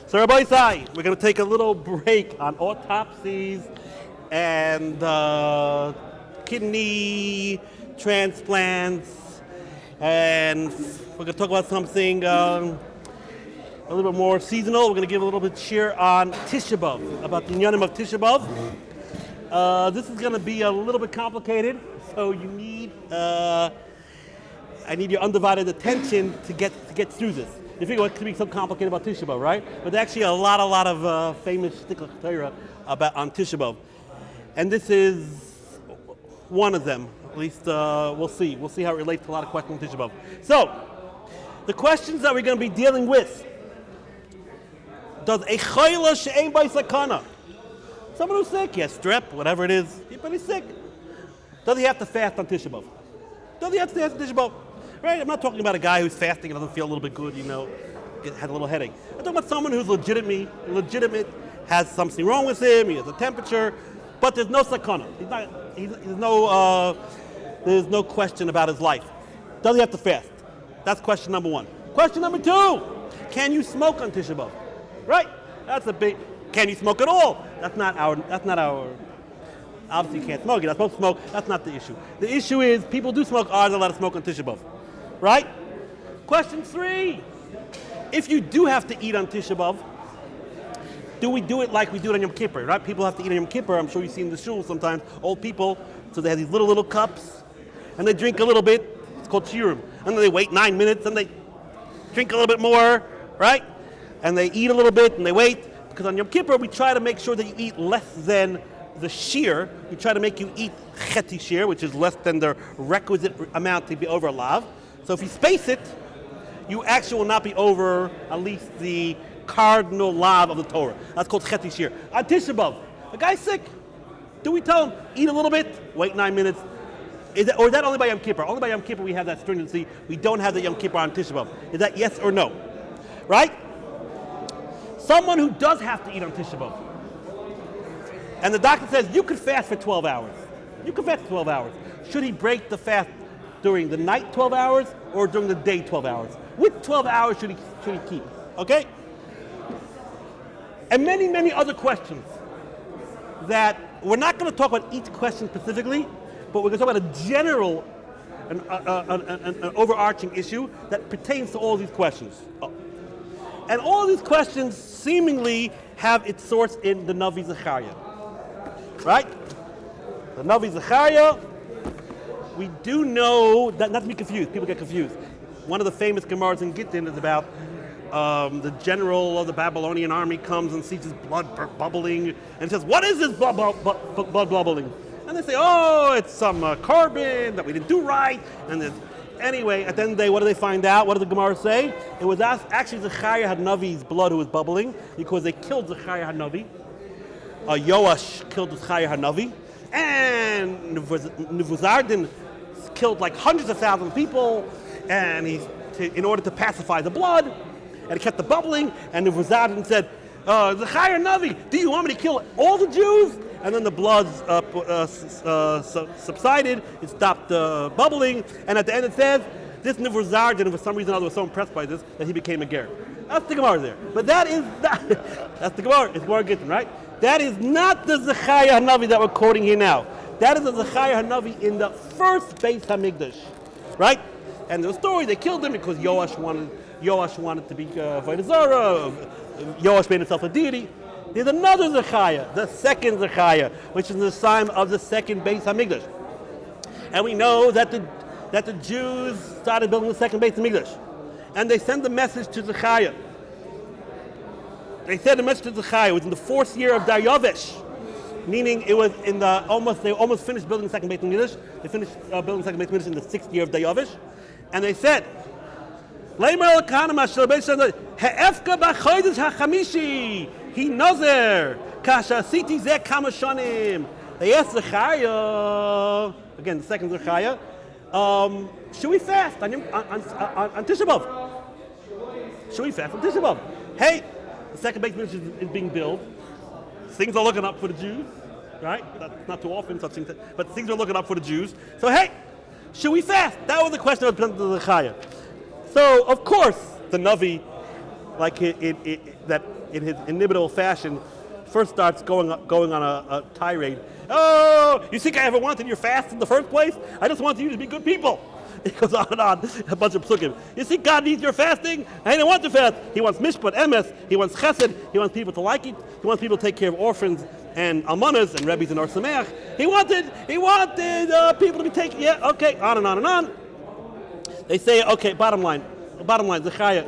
So Rabbi Sai, we're going to take a little break on autopsies and kidney transplants, and we're going to talk about something a little bit more seasonal. We're going to give a little bit cheer on Tisha B'Av, about the inyanim of Tisha B'Av. This is going to be a little bit complicated, so you need I need your undivided attention to get through this. You figure what could be so complicated about Tisha B'Av, right? But there's actually a lot of famous shtickl Torah about on Tisha B'Av, and this is one of them. At least we'll see. We'll see how it relates to a lot of questions on Tisha B'Av. So, the questions that we're going to be dealing with: does a chayla she'ein by sakana, someone who's sick, he has strep, whatever it is, but he's sick, does he have to fast on Tisha B'Av? Does he have to fast on Tisha B'Av? Right? I'm not talking about a guy who's fasting and doesn't feel a little bit good, has a little headache. I'm talking about someone who's legitimate, has something wrong with him, he has a temperature, but there's no sakana. There's no question about his life. Does he have to fast? That's question number one. Question number two: can you smoke on Tisha B'Av? Right? That's a big. Can you smoke at all? That's not our. Obviously, you can't smoke. You're not supposed to smoke. That's not the issue. The issue is people do smoke. Are they allowed to smoke on Tisha B'Av? Right? Question three: if you do have to eat on Tisha B'Av, do we do it like we do it on Yom Kippur? Right? People have to eat on Yom Kippur. I'm sure you see in the shul sometimes old people. So they have these little cups, and they drink a little bit. It's called shioram. And then they wait 9 minutes, and they drink a little bit more, right? And they eat a little bit, and they wait. Because on Yom Kippur, we try to make sure that you eat less than the shear. We try to make you eat cheti shear, which is less than the requisite amount to be over a lav. So if you space it, you actually will not be over at least the cardinal lav of the Torah. That's called cheti shear. On Tisha B'Av, a guy's sick. Do we tell him, eat a little bit, wait 9 minutes? Or is that only by Yom Kippur? Only by Yom Kippur we have that stringency. We don't have the Yom Kippur on Tisha B'Av. Is that yes or no? Right? Someone who does have to eat on Tisha B'Av, and the doctor says, you could fast for 12 hours. You could fast for 12 hours. Should he break the fast during the night 12 hours or during the day 12 hours? Which 12 hours should he keep? Okay? And many other questions that we're not going to talk about each question specifically, but we're going to talk about a general, an overarching issue that pertains to all these questions. And all these questions seemingly have its source in the Navis Zechariah. Right? The Navis Zechariah, we do know that, not to be confused, people get confused. One of the famous Gemaras in Gittin is about the general of the Babylonian army comes and sees his blood bubbling and says, what is this blood bubbling? And they say, oh, it's some carbon that we didn't do right. And then, anyway, at the end of the day, what do they find out? What did the Gemara say? It was actually Zechariah HaNavi's blood who was bubbling, because they killed Zechariah HaNavi. Yoash killed Zechariah HaNavi. And Nebuzaradan killed like hundreds of thousands of people, and in order to pacify the blood, and it kept the bubbling, and Nebuzaradan said, Zechariah HaNavi, do you want me to kill all the Jews? And then the blood subsided, it stopped bubbling, and at the end it says, this Nebuzaradan, for some reason or other, was so impressed by this that he became a ger. That's the Gemara there. But that's the Gemara, it's Gemara Gittin, right? That is not the Zechariah HaNavi that we're quoting here now. That is the Zechariah HaNavi in the first Beis HaMikdash, right? And the story, they killed him because Yoash wanted to be Avodah Zarah. Yoash made himself a deity. There's another Zechariah, the second Zechariah, which is the time of the second Beis HaMikdash. And we know that the Jews started building the second Beis HaMikdash. And they sent the message to Zechariah. They said the message to Zechariah was in the 4th year of Daryavesh, meaning it was in they almost finished building the second Beis HaMikdash. They finished building the second Beis HaMikdash in the 6th year of Daryavesh. And they said, Ha'efka b'chodesh ha'chamishi, he nozer, kasha asiti zeh kama shonim. They asked Zechariah, again the second Zechariah, should we fast on Tisha B'Av? Should we fast on Tisha B'Av? Hey, the second Beis HaMikdash is being built. Things are looking up for the Jews, right? That's not too often such things, but things are looking up for the Jews. So hey, should we fast? That was the question that was presented to Zechariah. So of course the Navi like that in his inimitable fashion, first starts going on a tirade. Oh, you think I ever wanted your fast in the first place? I just wanted you to be good people. He goes on and on, a bunch of psukim. You think God needs your fasting? I didn't want to fast. He wants mishpat, emes. He wants chesed. He wants people to like it. He wants people to take care of orphans and almanas and Rabbis and Ohr Somayach. He wanted people to be taken. Yeah, okay, on and on and on. They say, okay, bottom line, Zechariah,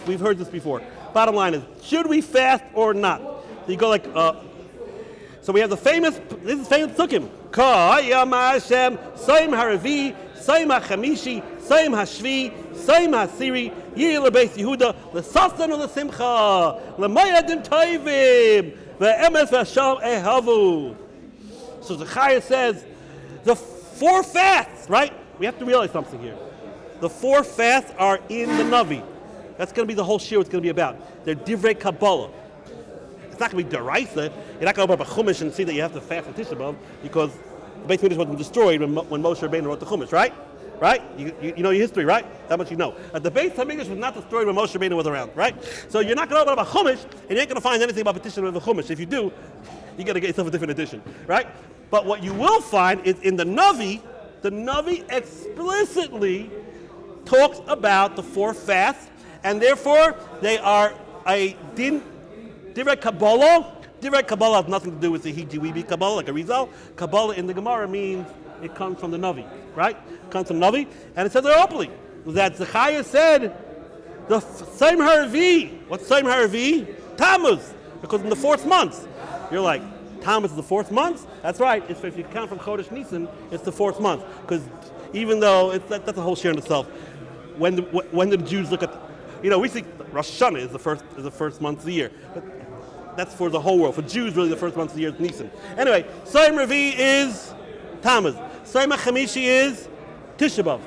we've heard this before. Bottom line is, should we fast or not? So you go like, so we have this is famous psukim. Ka yom Hashem, Soim haravi, Soim hachamishi, Soim hashvi, Soim hasiri, Yir lebeis Yehuda, lesasan ulesimcha, lemoyadim toivim, ve'emes ve'shalom ehavu. So Zechariah says, the 4 fasts, right? We have to realize something here. The 4 fasts are in the Navi. That's going to be the whole shiur it's going to be about. They're divrei Kabbalah. It's not going to be deraisa. You're not going to open up a chumash and see that you have to fast on Tisha B'Av because the Beis Mikdash wasn't destroyed when Moshe Rabbeinu wrote the chumash, right? Right? You know your history, right? That much you know. The Beis Mikdash was not destroyed when Moshe Rabbeinu was around, right? So you're not going to open up a chumash and you ain't going to find anything about petition of the chumash. If you do, you got to get yourself a different edition, right? But what you will find is in the Navi explicitly talks about the 4 fasts, and therefore they are a divrei Kabbalah. Divrei Kabbalah has nothing to do with the Hijiwibi Kabbalah, like a Rizal. Kabbalah in the Gemara means it comes from the Navi, right? It comes from Navi, and it says there openly that Zechariah said the same Haravi. What's same Haravi? Tammuz, because in the 4th month. You're like, Tammuz is the 4th month? That's right. If you count from Chodesh Nisan, it's the 4th month. Because even though that's a whole share in itself. When do the Jews look at, we think Rosh Hashanah is the first month of the year. But that's for the whole world. For Jews, really, the first month of the year is Nisan. Anyway, Soim Revi is Tammuz. Soim HaChamishi is Tisha B'Av.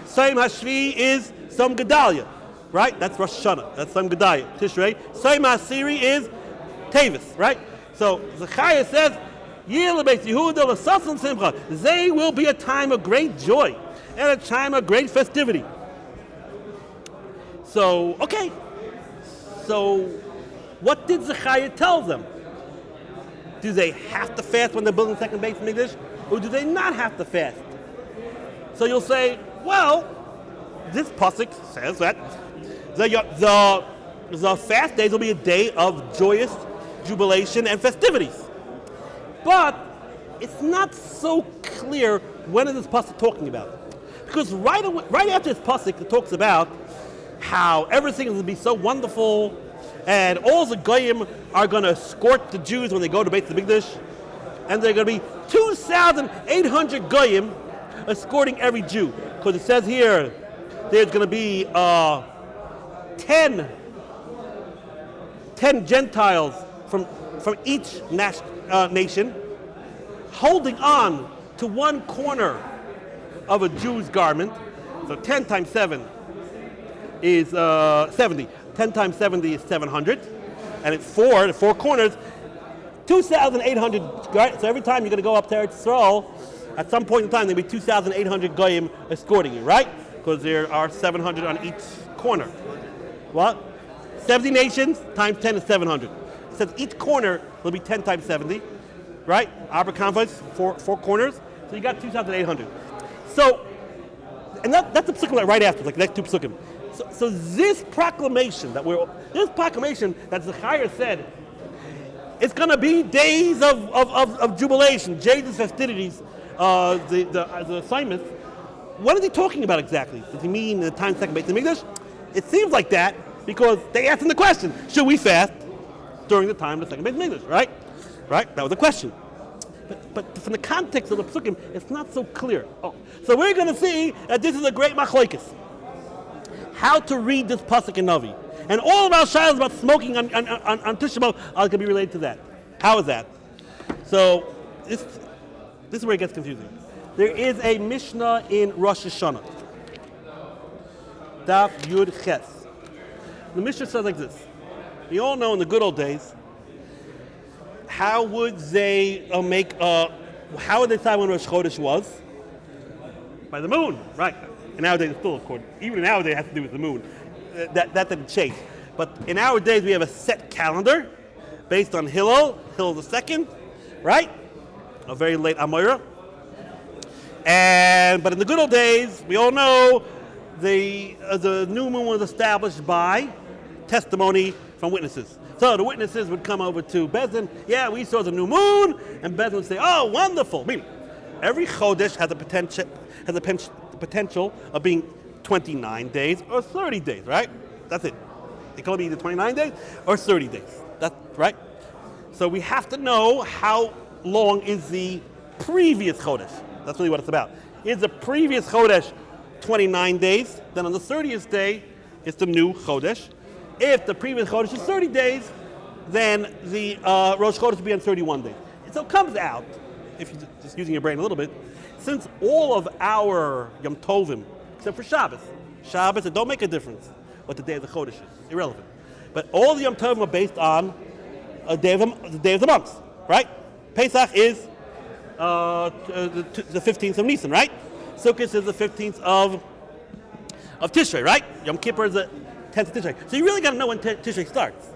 Soim HaShvi is Som Gedalia. Right? That's Rosh Hashanah. That's Som Gedalia. Tishrei. Soim HaSiri is Tevis. Right? So Zechariah says, Yir lebeis Yehuda l'sasan simcha. They will be a time of great joy and a time of great festivity. So, okay. So, what did Zechariah tell them? Do they have to fast when they're building the second Beis Mikdash, or do they not have to fast? So you'll say, well, this pasuk says that the fast days will be a day of joyous jubilation and festivities. But it's not so clear when is this pasuk talking about. Because right after this pasuk, it talks about how everything is going to be so wonderful, and all the goyim are going to escort the Jews when they go to Beit HaMikdash, and there are going to be 2,800 goyim escorting every Jew. Because it says here, there's going to be 10 Gentiles from each nation holding on to one corner of a Jew's garment. So 10 times 7 is 70. 10 times 70 is 700. And it's 4 corners, 2,800. Right? So every time you're going to go up to Eretz Yisrael, at some point in time, there'll be 2,800 goyim escorting you, right? Because there are 700 on each corner. What? 70 nations times 10 is 700. It says each corner will be 10 times 70, right? Aberconvoys, four corners. So you got 2,800. So, and that's the psukim right after, like the next 2 psukim. So this proclamation that Zechariah said, it's going to be days of jubilation, days of festivities, the assignments. What is he talking about exactly? Does he mean the time second Beit HaMikdash? It seems like that because they asked him the question, should we fast during the time of the second Beit HaMikdash, right? Right? That was the question. But from the context of the psukim, it's not so clear. So we're going to see that this is a great machlokes. How to read this pasuk in Navi. And all of our shilas about smoking on Tisha B'Av are going to be related to that. How is that? So this is where it gets confusing. There is a Mishnah in Rosh Hashanah. Daf Yud Ches. The Mishnah says like this. We all know in the good old days, how would they how would they decide when Rosh Chodesh was? By the moon, right? And nowadays it's still according. Even nowadays it has to do with the moon. That didn't change. But in our days, we have a set calendar based on Hillel the second, right? A very late Amoira. But in the good old days, we all know the new moon was established by testimony from witnesses. So the witnesses would come over to Bezdin. Yeah, we saw the new moon, and Bezdin would say, "Oh, wonderful!" Meaning, every chodesh has the potential of being 29 days or 30 days, right? That's it. It could be either 29 days or 30 days. That's right. So we have to know how long is the previous chodesh. That's really what it's about. Is the previous chodesh 29 days? Then on the 30th day, it's the new chodesh. If the previous chodesh is 30 days, then the Rosh Chodesh will be on 31 days. So it comes out, if you're just using your brain a little bit, since all of our Yom Tovim, except for Shabbos, it don't make a difference what the day of the chodesh is. Irrelevant. But all the Yom Tovim are based on the day of the month, right? Pesach is the 15th of Nisan, right? Sukkot is the 15th of Tishrei, right? Yom Kippur is the 10th of Tishrei. So you really got to know when Tishrei starts.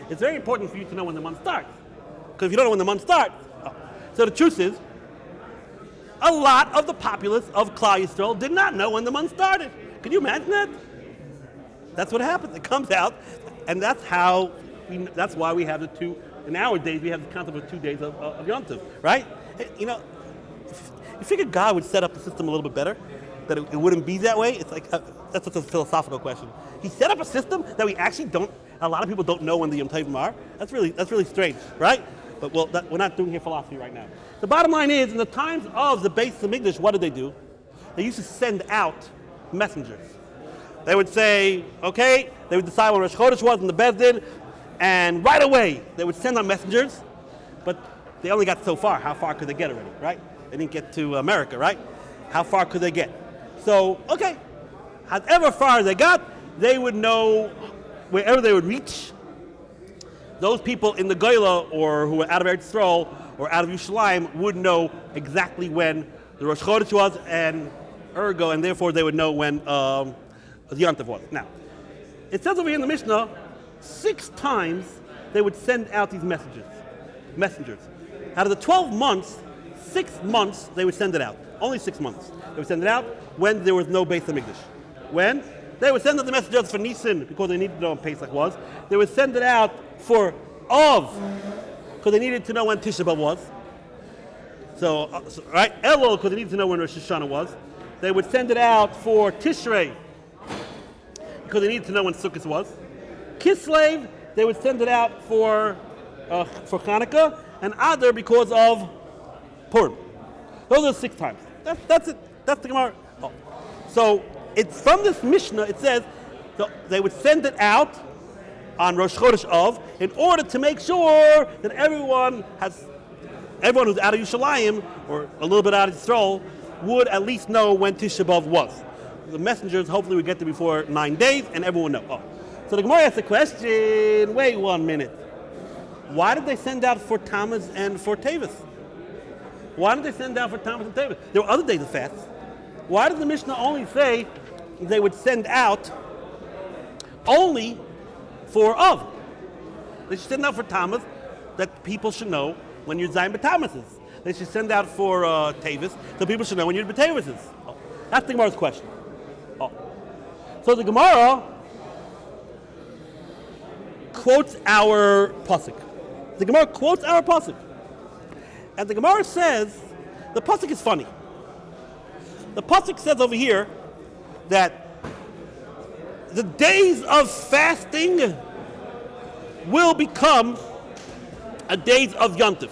It's very important for you to know when the month starts. Because if you don't know when the month starts, so the truth is, a lot of the populace of Klal Yisrael did not know when the month started. Can you imagine that? That's what happens. It comes out, and that's why we have the two. In our days, we have the concept of 2 days of Yom Tov, right? You know, you figure God would set up the system a little bit better, that it wouldn't be that way. It's like that's a philosophical question. He set up a system that we actually don't. A lot of people don't know when the Yom Tovim are. That's really strange, right? But we're not doing here philosophy right now. The bottom line is, in the times of the Beis Hamikdash, what did they do? They used to send out messengers. They would say, okay, they would decide when Rosh Chodesh was in the Bezdin, and right away they would send out messengers, but they only got so far. How far could they get already, right? They didn't get to America, right? How far could they get? So, okay, however far they got, they would know wherever they would reach. Those people in the Goyla or who were out of Eretz Yisrael or out of Yerushalayim would know exactly when the Rosh Chodesh was and ergo, and therefore they would know when the Yom Tov was. Now, it says over here in the Mishnah, 6 times they would send out these messengers. Out of the 12 months, 6 months they would send it out. Only 6 months. They would send it out when there was no Beis Hamikdash. When? They would send out the messengers for Nisan because they needed to know when Pesach was. They would send it out for Av because they needed to know when Tisha B'Av was. So right? Elul because they needed to know when Rosh Hashanah was. They would send it out for Tishrei because they needed to know when Sukkot was. Kislev, they would send it out for Hanukkah, and Adar because of Purim. Those are 6 times. That's it. That's the Gemara. Oh. So it's from this Mishnah. It says they would send it out on Rosh Chodesh Av in order to make sure that everyone who's out of Yerushalayim or a little bit out of Yisrael would at least know when Tisha B'Av was. The messengers hopefully would get there before 9 days, and everyone would know. So the Gemara asks the question, wait 1 minute. Why did they send out for Tammuz and for Tevis? Why did they send out for Tammuz and Tevis? There were other days of fast. Why does the Mishnah only say they would send out only for Av? They should send out for Tammuz, that people should know when your Zayin B'Tammuz is. They should send out for Tevis, so people should know when your B'Tevis is. That's the Gemara's question. So the Gemara quotes our pasuk. The Gemara quotes our pasuk, and the Gemara says the pasuk is funny. The pasuk says over here that the days of fasting will become a days of Yom Tov.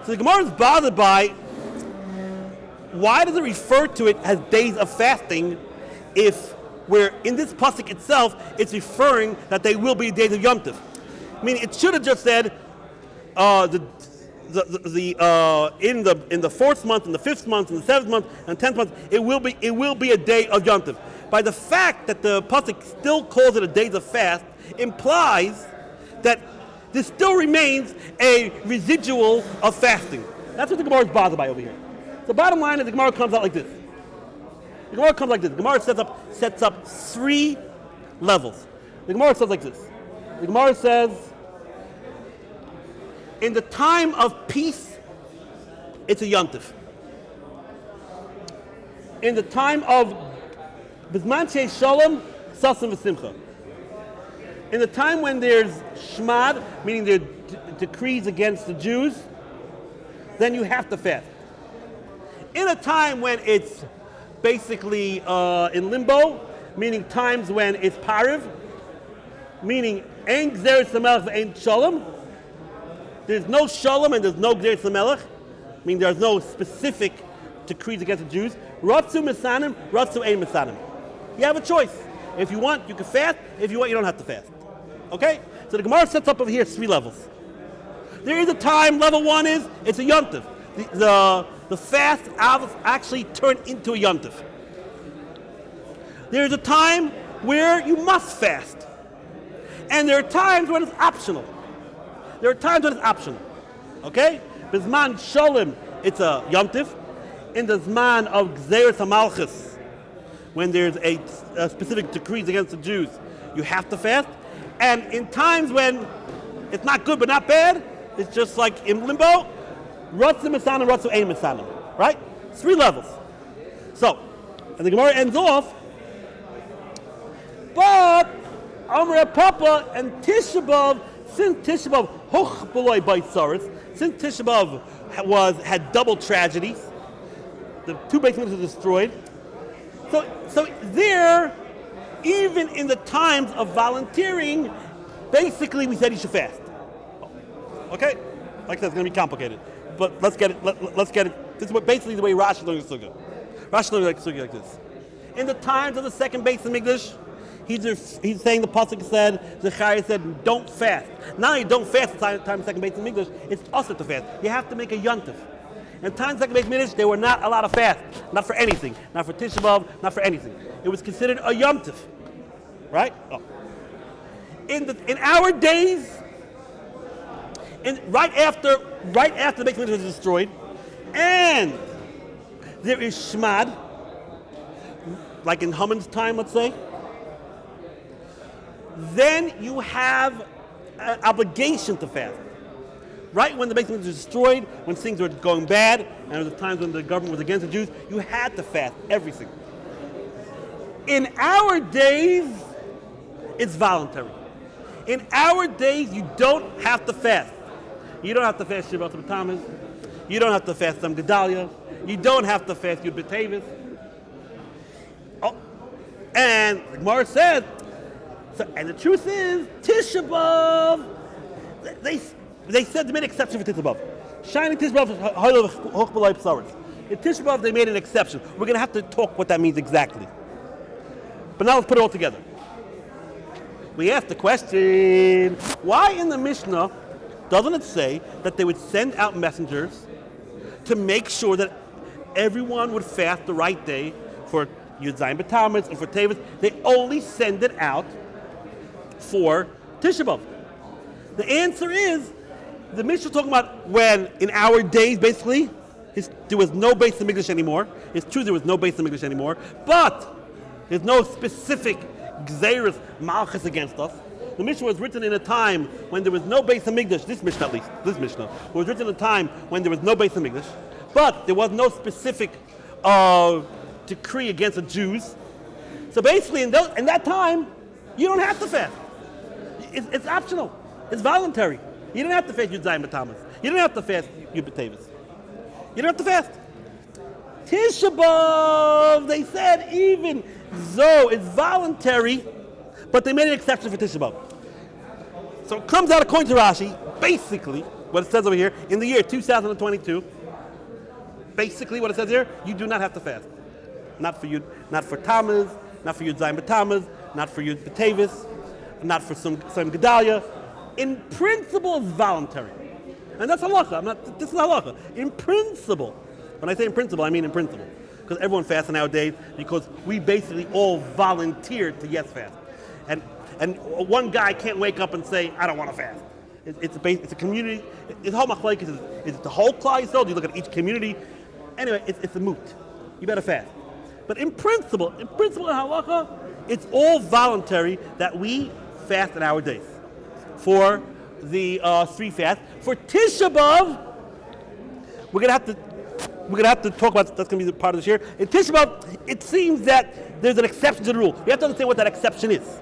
So the Gemara is bothered by why does it refer to it as days of fasting if where in this pasuk itself it's referring that they will be days of Yom Tov. I mean, it should have just said in the 4th month, in the 5th month, in the 7th month, and 10th month, it will be a day of Yom Tov. By the fact that the pasuk still calls it a days of fast implies that there still remains a residual of fasting. That's what the Gemara is bothered by over here. The bottom line is the Gemara comes out like this. The Gemara comes like this. The Gemara sets up 3 levels. The Gemara says like this. The Gemara says, in the time of peace, it's a yontif. In the time of Bizman Shei Shalom, Sasim V'Simcha. In the time when there's shmad, meaning there are decrees against the Jews, then you have to fast. In a time when it's basically in limbo, meaning times when it's pariv, meaning ein gzeres hamelech ve'ein shalom, there's no shalom and there's no gzeres hamelech, meaning there's no specific decrees against the Jews. Ratzu misanim, ratzu ein misanim. You have a choice. If you want, you can fast. If you want, you don't have to fast. Okay? So the Gemara sets up over here 3 levels. There is a time, level 1 is, it's a yontif. The fast actually turned into a yontif. There is a time where you must fast. And there are times when it's optional. Okay? Bizman Shalom, it's a yontif. In the Zman of Gzeres HaMalchus, when there's a specific decrees against the Jews, you have to fast. And in times when it's not good but not bad, it's just like in limbo, Ratzu Misanim, Ratzu Ein Misanim. Right? 3 levels. So, and the Gemara ends off, but Amr Papa and Tisha B'Av, since Tisha B'Av hoch b'loy by Saris, since Tisha B'Av had double tragedies, the 2 basements were destroyed. So there, even in the times of volunteering, basically we said you should fast. Okay? Like I said, it's going to be complicated. But let's get it. This is basically the way Rashi learns the Sukkah. Rashi learns the Sukkah like this. In the times of the second base of Mikdash, he's saying the pasuk said, Zechariah said, don't fast. Not only don't fast at the time of the second base of Mikdash, it's also to fast. You have to make a yontif. In times of the second base of Mikdash, they were not allowed to fast. Not for anything. Not for Tisha B'Av, not for anything. It was considered a yontif. Right? Oh. In our days, right after the Beit Mikdash was destroyed, and there is shmad, like in Haman's time, let's say, then you have an obligation to fast. Right when the Beit Mikdash was destroyed, when things were going bad, and there were times when the government was against the Jews, you had to fast everything. In our days, it's voluntary. In our days, you don't have to fast. You don't have to fast Yeshivat Ohr Somayach. You don't have to fast Sam Gedalia. You don't have to fast Yud B'Tevis. Oh, and the Gemara said, and the truth is, Tisha B'Av, they said they made an exception for Tisha B'Av. Shining Tisha B'Av, hoch b'loi p'saris. In Tisha B'Av, they made an exception. We're going to have to talk what that means exactly. But now let's put it all together. We asked the question, why in the Mishnah doesn't it say that they would send out messengers to make sure that everyone would fast the right day for Yud Zayin B'Tammuz and for Tevis? They only send it out for Tisha B'Av. The answer is, the Mishnah is talking about when in our days, basically, there was no Beis HaMikdash anymore. It's true there was no Beis HaMikdash anymore, but there's no specific Gzeres Malchus against us. The Mishnah was written in a time when there was no Beis HaMikdash, this Mishnah was written in a time when there was no Beis HaMikdash, but there was no specific decree against the Jews. So basically, in that time, you don't have to fast. It's optional. It's voluntary. You don't have to fast Yud Zayin B'Tammuz. You don't have to fast Yud B'Tevis. You don't have to fast. Tisha B'Av, they said even though it's voluntary, but they made an exception for Tisha B'Av. So it comes out according to Rashi, basically, what it says over here, in the year 2022, basically what it says here, you do not have to fast. Not for Tammuz, not for Yud Zayin B'Tammuz, not for Yud B'Tevis, not for some Gedalia. In principle, it's voluntary. And that's halacha. This is halacha. In principle. When I say in principle, I mean in principle. Because everyone fasts nowadays because we basically all volunteered to yes fast. And one guy can't wake up and say, I don't want to fast. It's a community. It's whole machlokes. Is it the whole Klal Yisrael? Do you look at each community? Anyway, it's a moot. You better fast. But in principle in halacha, it's all voluntary that we fast in our days for the 3 fasts. For Tisha B'Av, we're gonna have to talk about. That's gonna be the part of this year. In Tisha B'Av, it seems that there's an exception to the rule. We have to understand what that exception is.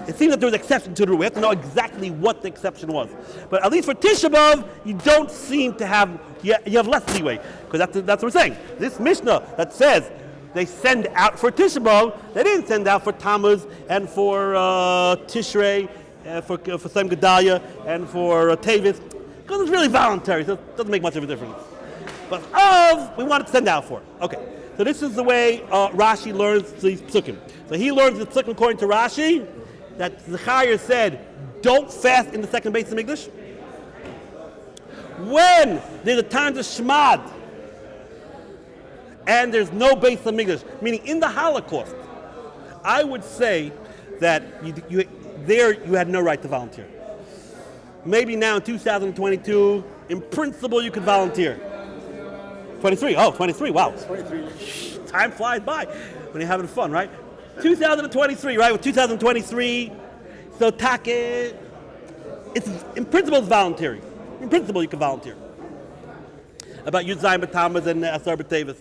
It seems that there's an exception to the rule. We have to know exactly what the exception was. But at least for Tisha B'Av, you don't seem to have. You have less leeway because that's what we're saying. This Mishnah that says they send out for Tisha B'Av, they didn't send out for Tammuz and for Tishrei, for Sam Gedalia and for Tavis, because it's really voluntary, so it doesn't make much of a difference. But Av, we want to send out for. Okay, so this is the way Rashi learns these psukim. So he learns the psukim according to Rashi that Zechariah said, don't fast in the second Beis Hamikdash. When there's a time to Shmad and there's no Beis Hamikdash, meaning in the Holocaust, I would say that you had no right to volunteer. Maybe now in 2022, in principle, you could volunteer. 23, oh, 23, wow. 23. Time flies by when you're having fun, right? 2023, right? With 2023, so Take, in principle, it's voluntary. In principle, you can volunteer. About Yud Zayin B'Tammuz and Asar B'Tevis.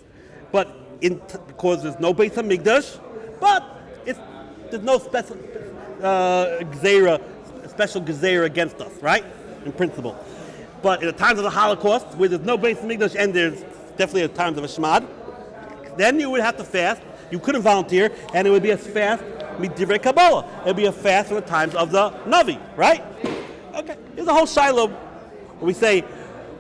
But because there's no Beis Hamikdash, but there's no special gezerah against us, right? In principle. But in the times of the Holocaust, where there's no Beis Hamikdash and there's definitely at times of a Shmad, then you would have to fast. You couldn't volunteer, and it would be a fast midivrei Kabbalah. It would be a fast in the times of the Navi, right? Okay, there's a whole shiloh where we say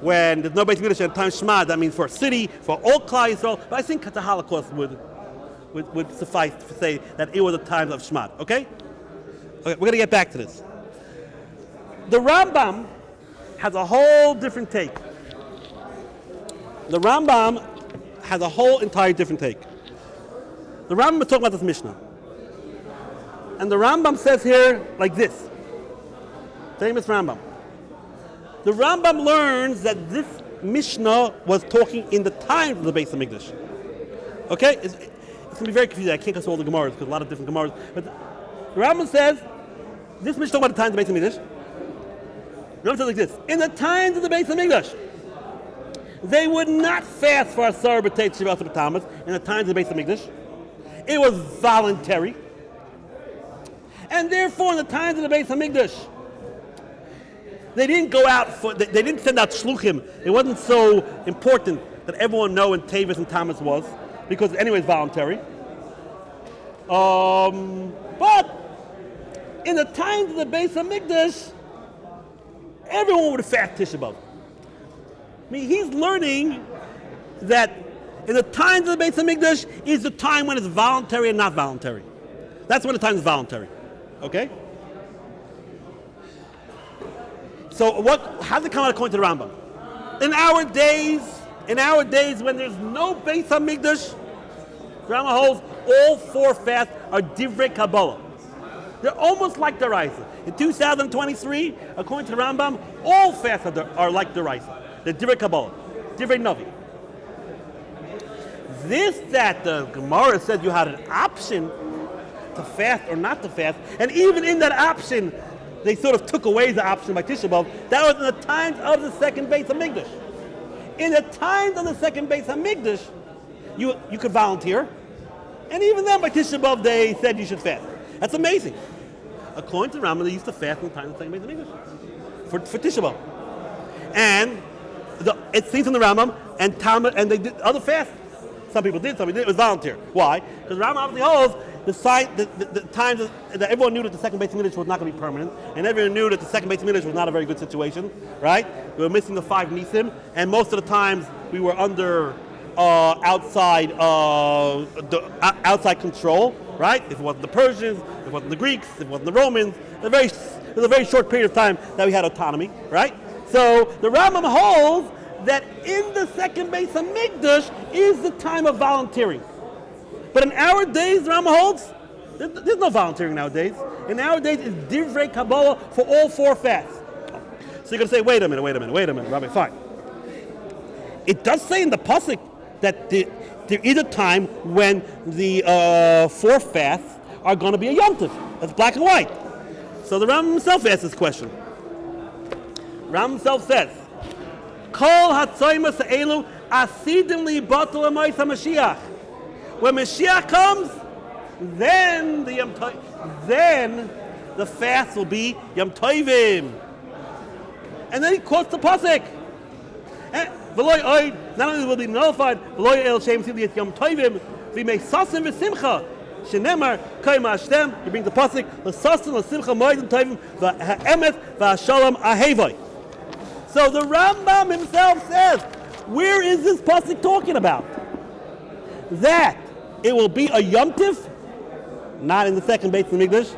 when there's no Beis Hamikdash and time Shmad, that means for a city, for all Klal Yisrael. But I think the Holocaust would suffice to say that it was the times of Shmad. Okay, we're going to get back to this. The Rambam has a whole different take. The Rambam has a whole entire different take. The Rambam is talking about this Mishnah. And the Rambam says here like this. Famous Rambam. The Rambam learns that this Mishnah was talking in the times of the Beis Hamikdash. Okay? It's going to be very confusing. I can't go through all the Gemaras because a lot of different Gemaras. But the Rambam says, this Mishnah about the times of the Beis Hamikdash. The Rambam says like this. In the times of the Beis Hamikdash, they would not fast for Asar B'Teit Shivat B'Tammuz in the times of the Beis Hamikdash. It was voluntary. And therefore, in the times of the Beis Hamikdash, they didn't go out they didn't send out shluchim. It wasn't so important that everyone know when Tavis and Tammuz was, because anyway, it's voluntary. But in the times of the Beis Hamikdash, everyone would fast Tisha B'Av. I mean, he's learning that in the times of the Beis Hamikdash is the time when it's voluntary and not voluntary. That's when the time is voluntary. Okay? So how does it come out according to the Rambam? In our days when there's no Beis Hamikdash, the Rambam holds all 4 fasts are divrei Kabbalah. They're almost like the Raisa. In 2023, according to the Rambam, all fasts are like the Raisa. They're divrei Kabbalah, divrei Navi. This that the Gemara said you had an option to fast or not to fast, and even in that option, they sort of took away the option by Tisha B'Av. That was in the times of the second Beis Hamikdash. In the times of the second Beis Hamikdash, you could volunteer, and even then by Tisha B'Av they said you should fast. That's amazing. According to Rambam, they used to fast in the times of the second Beis Hamikdash for Tisha B'Av, and it seems in the Rambam and they did other fasts. Some people did, some people didn't. It was volunteer. Why? Because Rambam obviously holds the times that everyone knew that the second Beis Hamikdash was not going to be permanent, and everyone knew that the second Beis Hamikdash was not a very good situation, right? We were missing the 5 Nisim, and most of the times we were under outside control, right? If it wasn't the Persians, if it wasn't the Greeks, if it wasn't the Romans, it was a very short period of time that we had autonomy, right? So the Rambam holds that in the second Beis Hamikdash is the time of volunteering. But in our days, the Rambam holds, there's no volunteering nowadays. In our days, it's divrei Kabbalah for all 4 fasts. So you're going to say, wait a minute, Rabbi, fine. It does say in the pasuk that there is a time when the 4 fasts are going to be a Yom Tov. That's black and white. So the Rambam himself asks this question. Rambam himself says, Kol hatzoymas ha'elu asidim li batal amayis HaMashiach. When Mashiach comes, then the fast will be Yom Tovim. And then he quotes the pasuk. Not only will it be nullified, Yom Tovim, we may sasim v'simcha. Shenemar kayma Hashem. He brings the pasuk. L'sasim l'simcha moedim tovim v'ha'emet v'ha'shalom ahevoi. So the Rambam himself says, where is this pasuk talking about? That it will be a Yom Tiv, not in the second Beit Hamikdash,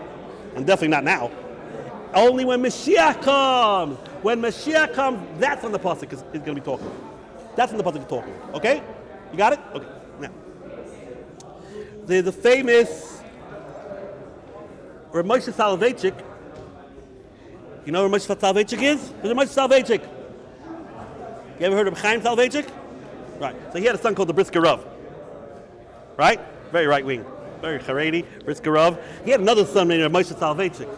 and definitely not now. Only when Mashiach comes. When Mashiach comes, that's when the pasuk is going to be talking. That's when the pasuk is talking. Okay? You got it? Okay. Now, there's a famous Rabbi Soloveitchik. You know who Rabbi Soloveitchik is? Who's Rabbi Soloveitchik? You ever heard of Chaim Soloveitchik? Right. So he had a son called the Brisker Rav. Right? Very right wing. Very Haredi, Brisker Rav. He had another son named Rabbi Soloveitchik,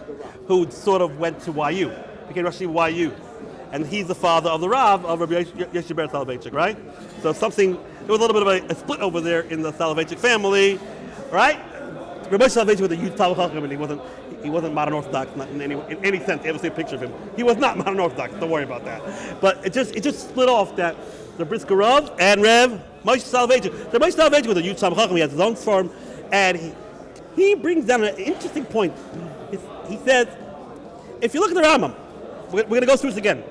who sort of went to YU, became Rashi YU. And he's the father of the Rav of Rabbi Yeshivat Ohr Somayach, right? So there was a little bit of a split over there in the Soloveitchik family, right? Rabbi Soloveitchik was a huge Talmud Chacham, and he wasn't modern Orthodox, not in any sense. You ever see a picture of him? He was not modern Orthodox. Don't worry about that. But it just split off that the Brisker Rav and Rev Moshe Soloveitchik. So Moshe Soloveitchik was a huge Talmud Chacham. He has his own farm, and he brings down an interesting point. He says, if you look at the Rambam, we're going to go through this again.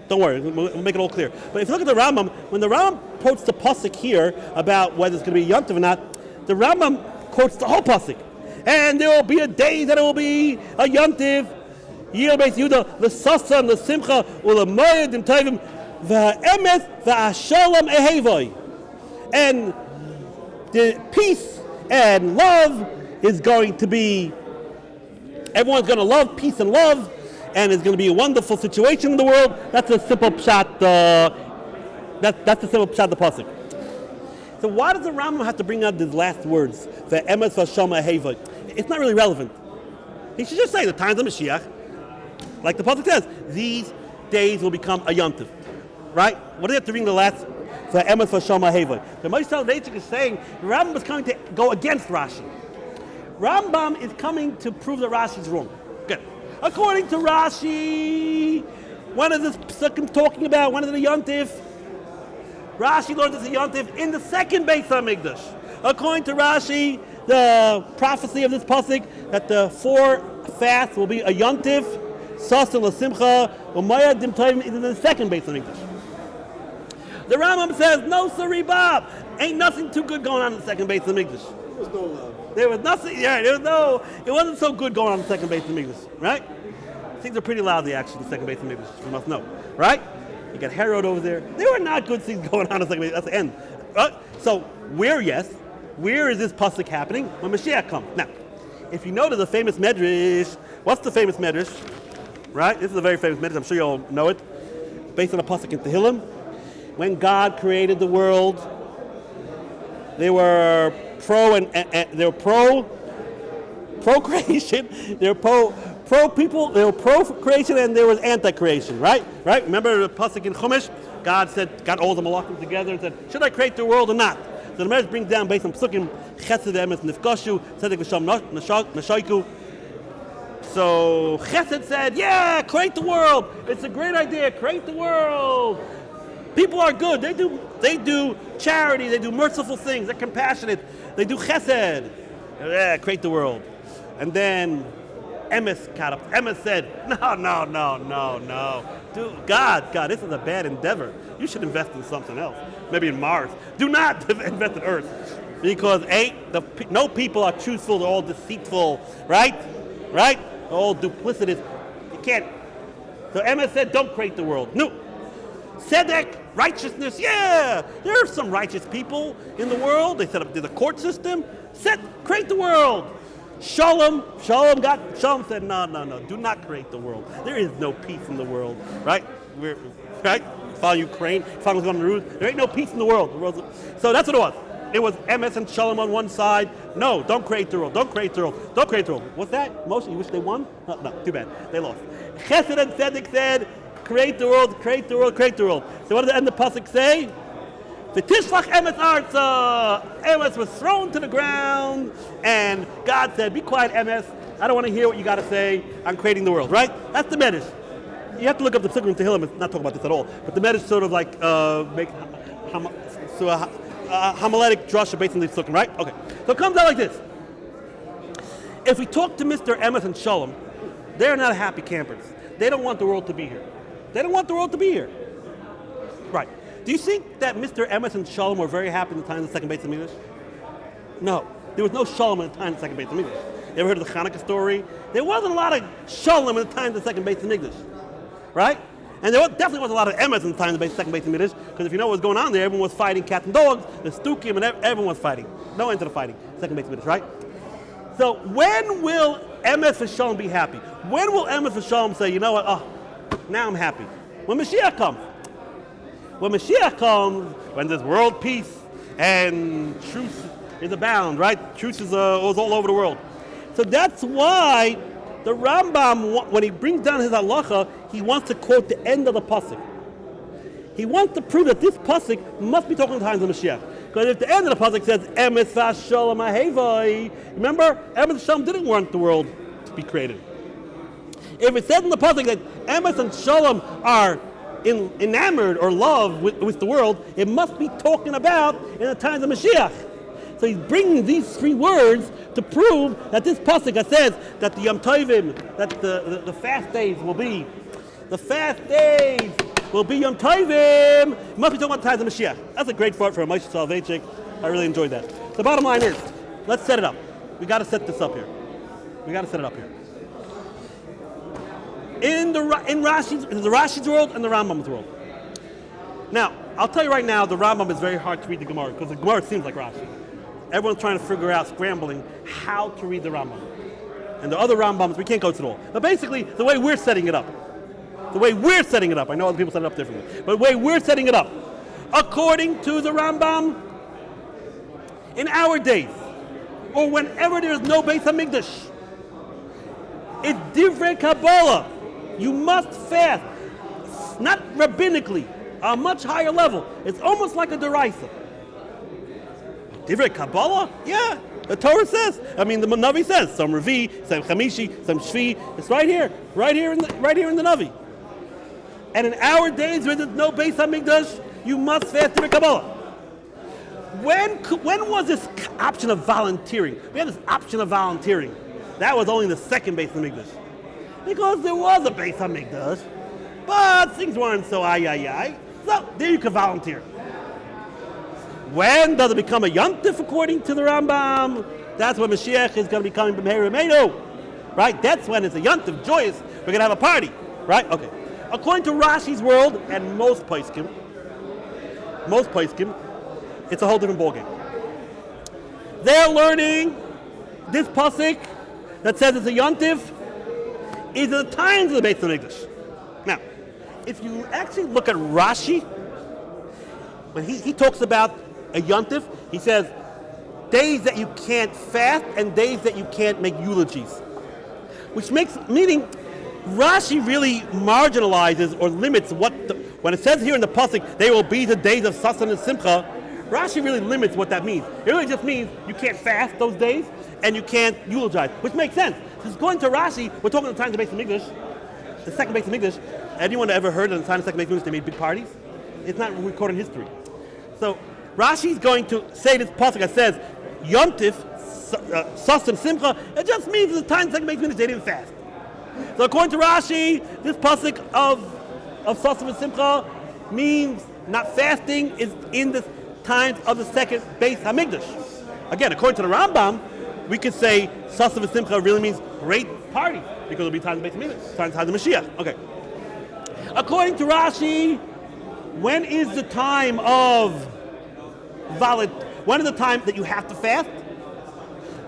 Don't worry, we'll make it all clear. But if you look at the Rambam, when the Rambam quotes the pasuk here about whether it's going to be a Yom Tov or not, the Rambam quotes the whole pasuk. And there will be a day that it will be a Yom Tov, Yir Beis Yehuda, the Sasam, the Simcha, Ulamoyed, Im Tovim, V'ha'emet, V'ha'shalom Ehevoi. And the peace and love is going to be, everyone's going to love peace and love, and it's going to be a wonderful situation in the world. That's a simple pshat. That's the simple pshat of the pasuk. So why does the Rambam have to bring out these last words? The emes v'shama heva. It's not really relevant. He should just say the times of Mashiach, like the pasuk says, these days will become a Yom Tov, right? What do you have to bring the last? The emes v'shama heva. The Moshe Soloveitchik is saying the Rambam is coming to go against Rashi. Rambam is coming to prove that Rashi is wrong. Good. According to Rashi, when is this psukim talking about? When is it a Yom Tov? Rashi learns it's a Yom Tov in the second Beit HaMikdash. According to Rashi, the prophecy of this pasuk that the 4 fasts will be a Yom Tov, Sasel L'Simcha, Umayad Dim Tovim is in the second Beit HaMikdash. The Rambam says, no, Sari Bob, ain't nothing too good going on in the second Beit HaMikdash. There was no love. There was nothing, it wasn't so good going on in the second Beit HaMikdash, right? Things are pretty lousy actually in the second Beit HaMikdash, you must know, right? You got Herod over there. There were not good things going on in the second Beit HaMikdash. That's the end. So, where is this pasuk happening? When Mashiach comes. Now, if you know the famous Medrash, what's the famous Medrash? Right? This is a very famous Medrash, I'm sure you all know it. Based on a pasuk in Tehillim. When God created the world, they were pro creation, they're pro people, they were pro creation, and there was anti-creation, right? Remember the pasuk in Chumash? God got all the malachim together and said, should I create the world or not? So the Medrash brings down based on psukim, Chesed emes nifkashu, tzedek v'sham nashayku. So Chesed said, yeah, create the world. It's a great idea, create the world. People are good. They do charity. They do merciful things. They're compassionate. They do chesed. Yeah, create the world. And then Emes got up. Emes said, no. God, this is a bad endeavor. You should invest in something else. Maybe in Mars. Do not invest in Earth. Because no people are truthful. They're all deceitful. Right? All duplicitous. You can't. So Emes said, don't create the world. No. Tzedek, righteousness, yeah, there are some righteous people in the world. They set up the court system. Create the world. Shalom said, no, do not create the world. There is no peace in the world, right? Follow Ukraine, follow what's going on in the root. There ain't no peace in the world. So that's what it was. it was emes and shalom on one side. No, don't create the world. Don't create the world. Don't create the world. What's that? Moshe, you wish they won? No, too bad. They lost. Chesed and Tzedek said, create the world, create the world, create the world. So what does the end of the pasuk say? The Tishlach emes arza. Emes was thrown to the ground, and God said, be quiet, emes. I don't want to hear what you got to say. I'm creating the world, right? That's the Medrash. You have to look up the Psukim Tehillim. It's not talking about this at all. But the Medrash sort of like make homiletic drasha based on the Psukim, right? Okay. So it comes out like this. If we talk to Mr. Emes and Shalom, they're not happy campers. They don't want the world to be here. They don't want the world to be here. Right. Do you think that Mr. Emes and Shalom were very happy in the time of the second Beis Hamikdash? No. There was no Shalom in the time of the second Beis Hamikdash. You ever heard of the Hanukkah story? There wasn't a lot of Shalom in the time of the second Beis Hamikdash. Right? And there definitely wasn't a lot of emes in the time of the second Beis Hamikdash, because if you know what was going on there, everyone was fighting cats and dogs, the stukim, and everyone was fighting. No end to the fighting, second Beis Hamikdash, right? So when will emes for Shalom be happy? When will emes for Shalom say, you know what, now I'm happy? When Mashiach comes. When Mashiach comes, when there's world peace and truth is abound, right? Truth is all over the world. So that's why the Rambam, when he brings down his halacha, he wants to quote the end of the pasuk. He wants to prove that this pasuk must be talking in the times of Mashiach. Because if the end of the pasuk says, emes v'shalom ahevai, remember, emes and shalom didn't want the world to be created. If it says in the pasuk that emes and shalom are enamored or love with the world, it must be talking about in the times of Mashiach. So he's bringing these three words to prove that this pasuk that says that the Yom Tovim, that the fast days will be Yom Tovim, must be talking about the times of Mashiach. That's a great part for a Moshe Soloveitchik. I really enjoyed that. The bottom line is, let's set it up. We got to set this up here. In Rashi's world and the Rambam's world. Now, I'll tell you right now, the Rambam is very hard to read the Gemara, because the Gemara seems like Rashi. Everyone's trying to figure out, scrambling, how to read the Rambam. And the other Rambams, we can't go through it all. But basically, the way we're setting it up, I know other people set it up differently, but the way we're setting it up, according to the Rambam, in our days, or whenever there is no Beis Hamikdash, it's divrei Kabbalah. You must fast, not rabbinically, a much higher level. It's almost like a deraisa. Divrei Kabbalah? Yeah, the Torah says. The Navi says. Some Revi, some Chamishi, some Shvi. It's right here in the Navi. And in our days, where there's no Beis Hamikdash, you must fast Divrei Kabbalah. When was this option of volunteering? We had this option of volunteering. That was only the second Beis Hamikdash, because there was a Beis Hamikdash, but things weren't so So there you can volunteer. When does it become a yontif according to the Rambam? That's when Mashiach is going to be coming from Herameinu, right? That's when it's a yontif, joyous. We're going to have a party, right? Okay. According to Rashi's world and most poskim, it's a whole different ballgame. They're learning this pasuk that says it's a yontif is in the times of the Beis Hamikdash. Now, if you actually look at Rashi, when he talks about a yontif, he says days that you can't fast and days that you can't make eulogies, meaning Rashi really marginalizes or limits when it says here in the pasuk they will be the days of Sasan and Simcha. Rashi really limits what that means. It really just means you can't fast those days and you can't eulogize, which makes sense. Because going to Rashi, we're talking the times of the Beis Hamikdash, the second Beis Hamikdash. Anyone ever heard of the time of the second Beis Hamikdash they made big parties? It's not recorded in history. So Rashi's going to say this pasuk that says yontif, sas and simcha. It just means the time of the second Beis Hamikdash they didn't fast. So according to Rashi, this pasuk of sas and simcha means not fasting is in the times of the second Beis Hamikdash. Again, according to the Rambam, we could say sas and simcha really means great party, because it'll be times of Beis Hamikdash, times of Mashiach. Okay. According to Rashi, when is the time when is the time that you have to fast?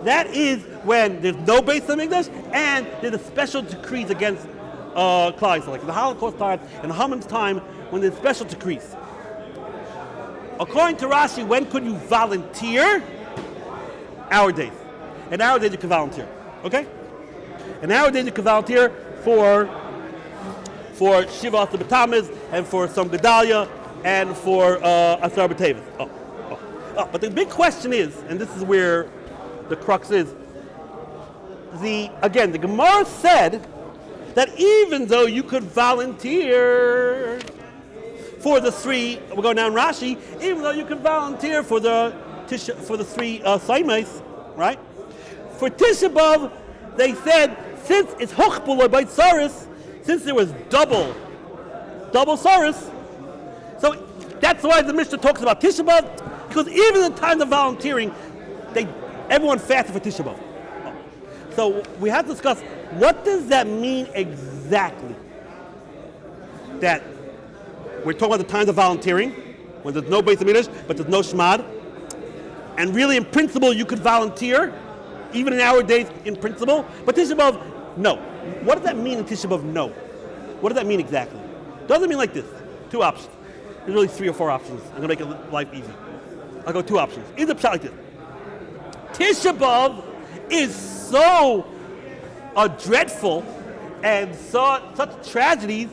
That is when there's no Beis Hamikdash and there's a special decrees against Klal Yisrael. Like the Holocaust starts in Haman's time when there's special decrees. according to Rashi, when could you volunteer? Hour days. In hour days you can volunteer. Okay? In hour days you can volunteer for Shiva Asar B'Tamuz and for some Gedalia and for Asar B'Tevis. But the big question is, and this is where the crux is, the Gemara said that even though you could volunteer for the three, we're going down Rashi, even though you could volunteer for the Tisha, for the three Somayach, right? For Tisha B'Av, they said, since it's Hochbul by Saris, since there was double Saris, so that's why the Mishnah talks about Tisha B'Av, because even in times of volunteering, everyone fasted for Tisha B'Av. So we have to discuss, what does that mean exactly? That we're talking about the times of volunteering, when there's no Beis HaMikdash, but there's no Shmad, and really in principle you could volunteer, even in our days in principle, but Tisha B'Av, no. What does that mean in Tisha B'Av, no? What does that mean exactly? Doesn't mean like this. Two options. There's really 3 or 4 options. I'm going to make life easy. I'll go 2 options. Either shot like this. Tisha B'Av is so dreadful and such tragedies.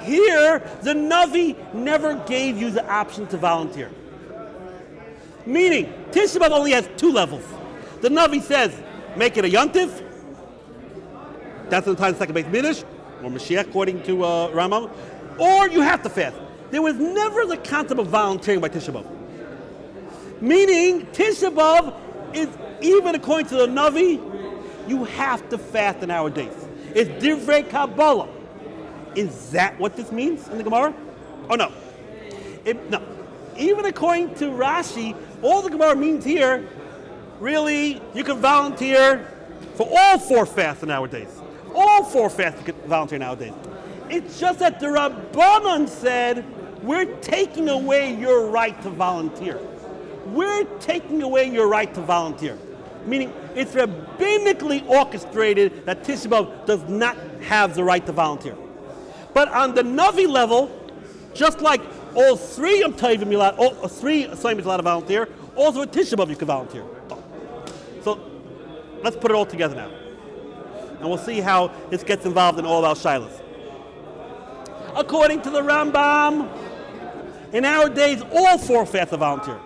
Here, the Navi never gave you the option to volunteer. Meaning, Tisha B'Av only has 2 levels. The Navi says, make it a Yontif. That's in the time of the second Beis HaMikdash, or Mashiach, according to Rambam. Or you have to fast. There was never the concept of volunteering by Tisha B'Av. Meaning, Tisha B'Av is, even according to the Navi, you have to fast in our days. It's Divrei Kabbalah. Is that what this means in the Gemara? Oh no. No. Even according to Rashi, all the Gemara means here, really, you can volunteer for all 4 fasts nowadays. All 4 fasts you can volunteer nowadays. It's just that the Rabbanan said, we're taking away your right to volunteer. We're taking away your right to volunteer. Meaning, it's rabbinically orchestrated that Tisha B'Av does not have the right to volunteer. But on the Navi level, just like all 3 Yom Tovim, all 3 assignments allowed to volunteer, also at Tisha B'Av you can volunteer. So let's put it all together now. And we'll see how this gets involved in all our shilas. According to the Rambam, in our days, all 4 fasts are volunteer.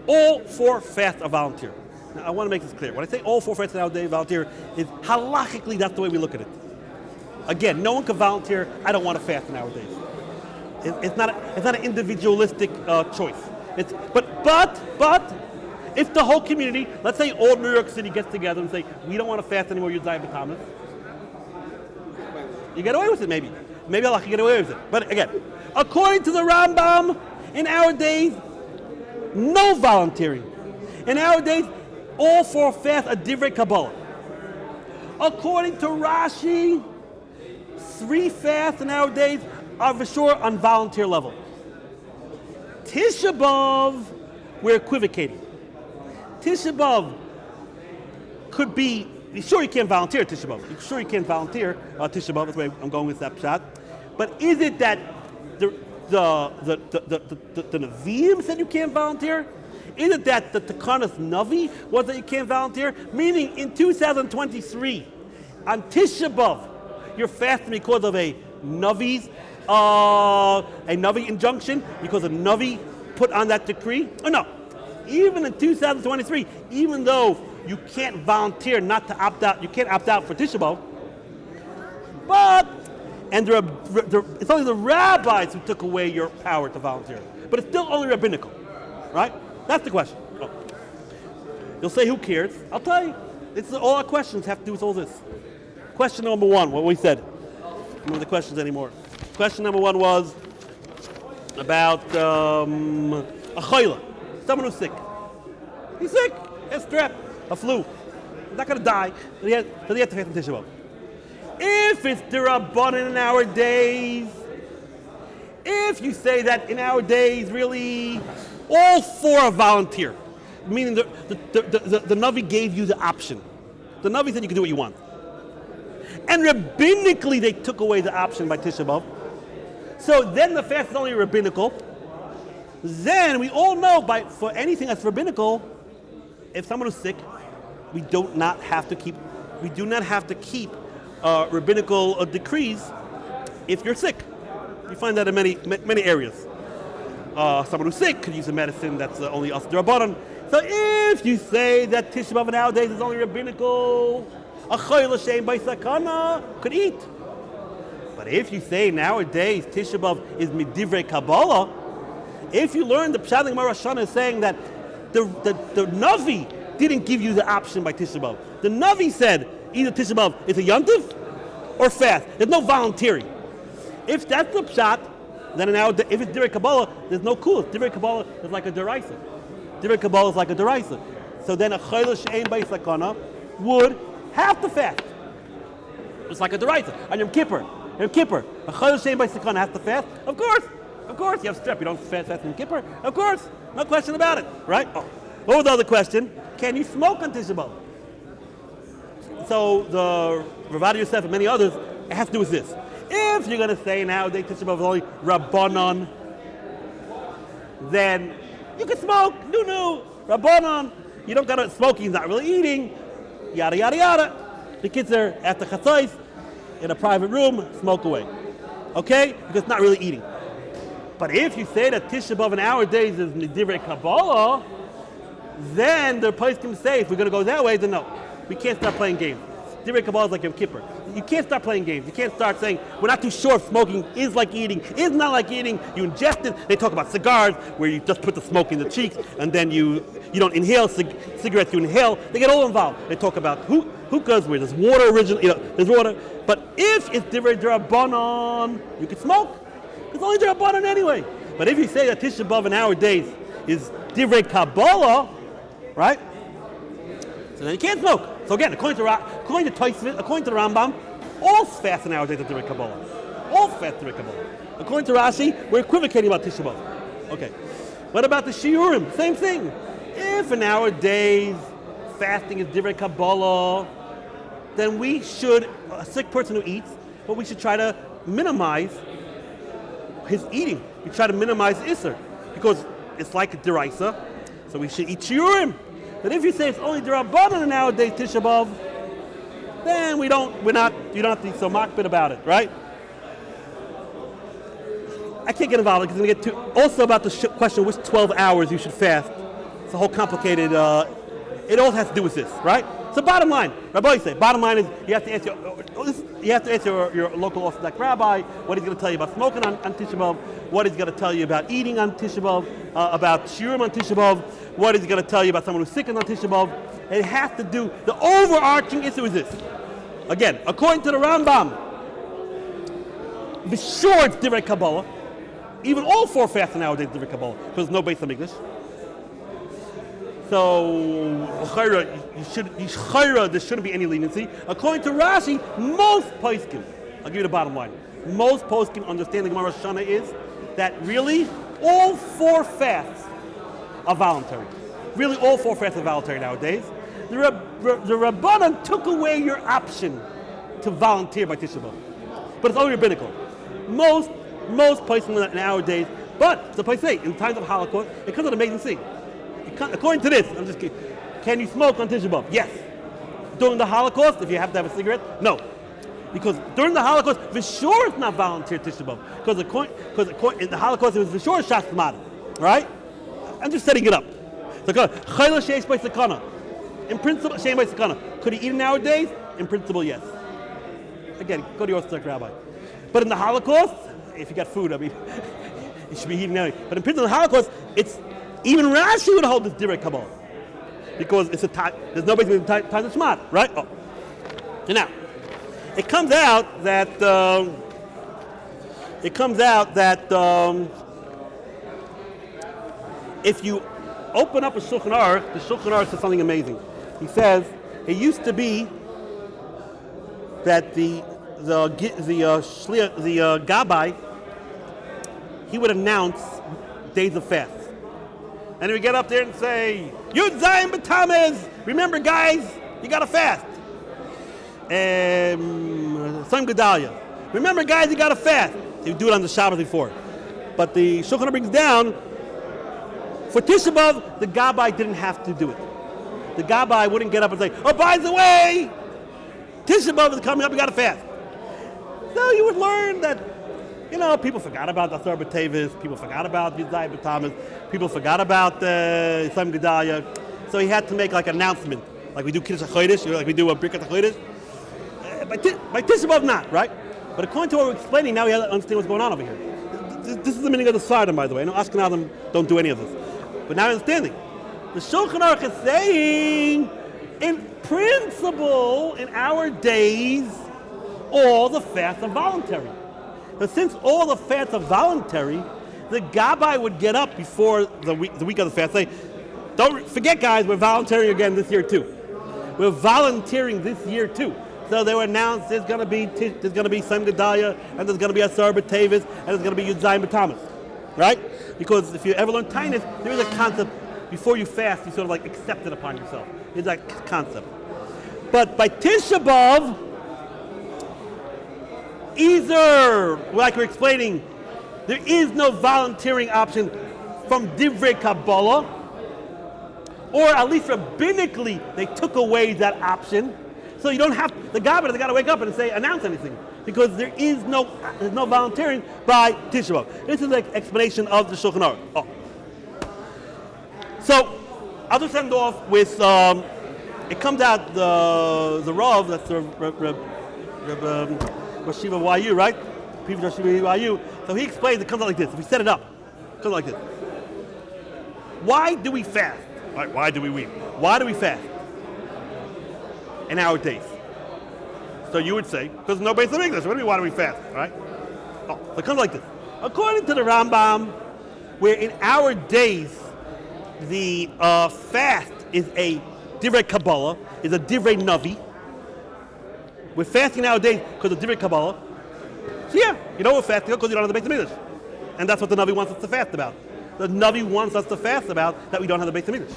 All 4 fasts are volunteer. Now, I want to make this clear. When I say all 4 fasts nowadays volunteer, is halachically that's the way we look at it. Again, no one can volunteer. I don't want to fast nowadays. It's not an individualistic choice. But if the whole community, let's say all New York City gets together and say we don't want to fast anymore, you die B'Tamuz, you get away with it maybe. Maybe Allah can get away with it. But again, according to the Rambam, in our days, no volunteering. In our days, all 4 fasts are Divrei Kabbalah. According to Rashi, 3 fasts in our days are for sure on volunteer level. Tisha B'Av, we're equivocating. Tisha B'Av could be, sure you can't volunteer Tisha B'Av. Sure you can't volunteer Tisha B'Av, that's the way I'm going with that shot. But is it that the Nevi'im said you can't volunteer? Is it that the Takanas Navi was that you can't volunteer? Meaning in 2023, on Tisha B'Av, you're fasting because of a Navi injunction, because a Navi put on that decree? Oh no. Even in 2023, even though you can't volunteer not to opt out, you can't opt out for Tisha B'Av, it's only the rabbis who took away your power to volunteer. But it's still only rabbinical, right? That's the question. Oh. You'll say, who cares? I'll tell you. All our questions have to do with all this. Question number 1, what we said. I don't remember the questions anymore. Question number 1 was about a chayla, someone who's sick. He's sick, he has strep, a flu. He's not going to die, but he has to fast on Tisha B'Av. If it's the Rabbanan in our days, if you say that in our days, really, all 4 are volunteer, meaning the Navi gave you the option. The Navi said you can do what you want. And rabbinically, they took away the option by Tisha B'Av. So then the fast is only rabbinical. then we all know for anything that's rabbinical, if someone is sick, we do not have to keep rabbinical decrees if you're sick. You find that in many areas. Someone who's sick could use a medicine that's only us d'Rabbanan. So if you say that Tisha B'Av nowadays is only rabbinical, a chayil l'shem by sakana could eat. But if you say nowadays Tisha B'Av is midivrei Kabbalah, if you learn the Pshat Gemara Shana is saying that the Navi didn't give you the option by Tisha B'Av. The Navi said either Tisha B'Av is a yontif or fast. There's no voluntary. If that's the Pshat, then now if it's divrei Kabbalah, there's no cool. Divrei Kabbalah is like a deraisa. Divrei Kabbalah is like a deraisa. So then a chayil she'ein bei sakana would have to fast. It's like a deraisa. On Yom Kippur, a chayil she'ein bei sakana has to fast. Of course, you have strep. You don't fast on Yom Kippur. Of course, no question about it, right? Oh. What was the other question? Can you smoke on Tisha B'Av? So the Rabbi Yosef and many others, it has to do with this. If you're going to say nowadays Tisha B'Av is only Rabbanon, then you can smoke. No, Rabbanon. You don't got to smoke. He's not really eating. Yada, yada, yada. The kids are at the chatzos in a private room, smoke away. Okay? Because it's not really eating. But if you say that Tisha B'Av nowadays is Nidivrei Kabbalah, then the place can say, if we're going to go that way, then no. We can't start playing games. Divrei Kabbalah is like Yom Kippur. You can't start playing games. You can't start saying, we're not too sure if smoking is like eating, is not like eating. You ingest it. They talk about cigars, where you just put the smoke in the cheeks, and then you don't inhale cigarettes, you inhale. They get all involved. They talk about hookahs, where there's water originally, there's water. But if it's Divrei D'Rabbanan, you can smoke. It's only D'Rabbanan anyway. But if you say that Tisha B'Av nowadays is Divrei Kabbalah, right? So then you can't smoke. So again, according to Tosfos, according to the Rambam, all fast nowadays are Divrei Kabbalah. All fast Divrei Kabbalah. According to Rashi, we're equivocating about Tisha B'Av. Okay. What about the shioram? Same thing. If nowadays fasting is Divrei Kabbalah, then we should, a sick person who eats, but we should try to minimize his eating. We try to minimize Isser, because it's like a deraisa, so we should eat shioram. But if you say it's only D'Rabbanan nowadays, Tisha B'Av, then you don't have to be so makbid about it, right? I can't get involved because I'm going to get to also about the question which 12 hours you should fast. It's a whole complicated, it all has to do with this, right? So bottom line, Rabbi say, bottom line is you have to answer your local Orthodox rabbi what he's going to tell you about smoking on Tisha B'Av, what he's going to tell you about eating on Tisha B'Av, about shioram on Tisha B'Av, what he's going to tell you about someone who's sick on Tisha B'Av. It has to do, the overarching issue is this. Again, according to the Rambam, the sure it's Divrei Kabbalah. Even all four fasting nowadays Divrei Kabbalah, because there's no base of English. So, there shouldn't be any leniency. According to Rashi, most poskim, I'll give you the bottom line, most poskim understanding Gemara Shana is that really all four fasts are voluntary. Really all four fasts are voluntary nowadays. The Rabbanan took away your option to volunteer by Tisha B'Av. But it's only rabbinical. Most poskim nowadays, but the place say, in times of Holocaust, it comes an amazing thing. According to this, I'm just kidding. Can you smoke on Tisha B'Av? Yes. During the Holocaust, if you have to have a cigarette, no. Because during the Holocaust, for sure it's not volunteer Tisha B'Av. Because in the Holocaust, it was for sure Shas Mada, right? I'm just setting it up. So, Chayla Sheish by Sakana. In principle, Shein by Sakana. Could he eat it nowadays? In principle, yes. Again, go to your Orthodox rabbi. But in the Holocaust, if you got food, I mean, you should be eating now. But in principle, in the Holocaust, it's even Rashi would hold this Divrei Kabbalah because it's there's nobody in time of Shema, right? Oh. So now, it comes out that if you open up a Shulchan Aruch, the Shulchan Aruch says something amazing. He says it used to be that the Gabbai, he would announce days of fast. And we get up there and say, Yud Zayin B'Tamez, remember guys, you gotta fast. Sam Gedalia, remember guys, you gotta fast. So you do it on the Shabbat before. But the Shulchan Aruch brings down For Tisha B'Av, the Gabbai didn't have to do it. The Gabbai wouldn't get up and say, oh, by the way, Tisha B'Av is coming up, you got to fast. So you would learn that, people forgot about the Asar B'Tevis, people forgot about Yizai B'Tamas, people forgot about Yisrael Gedalia. So he had to make like an announcement, like we do Kiddush HaChodesh, like we do a Birkat HaChodesh. By Tisha B'Av, not, right? But according to what we're explaining, now we have to understand what's going on over here. This is the meaning of the Sardim, by the way. I know Ashkenazim don't do any of this. But now we're understanding. The Shulchan Aruch is saying, in principle, in our days, all the fasts are voluntary. But since all the fasts are voluntary, the Gabbai would get up before the week of the fast, say, don't forget, guys, we're volunteering again this year too. We're volunteering this year too. So they were announced there's going to be Sam Gedalia, and there's going to be Asar B'Tevis, and there's going to be Yud B'Tamas, right? Because if you ever learn Tainus, there is a concept, before you fast, you sort of like accept it upon yourself. It's that concept. But by Tisha B'Av, either, like we're explaining, there is no volunteering option from Divrei Kabbalah, or at least rabbinically, they took away that option. So you don't have, the Gabbai doesn't got to wake up and announce anything, because there's no volunteering by Tisha B'Av. This is the explanation of the Shulchan Aruch. Oh. So I'll just end off with, it comes out the Rav, that's the Yeshivat YU, right? People Yeshivat YU. So he explains, it comes out like this. If we set it up, it comes out like this. Why do we fast? Right, why do we weep? Why do we fast in our days? So you would say, because no base of English. What do you mean, why do we fast? Right? Oh, so it comes like this. According to the Rambam, where in our days, the fast is a Divrei Kabbalah, is a Divrei Navi. We're fasting nowadays because of Divrei Kabbalah. So yeah, we're fasting because you don't have the base of English. And that's what the Navi wants us to fast about. The Navi wants us to fast about that we don't have the base of English.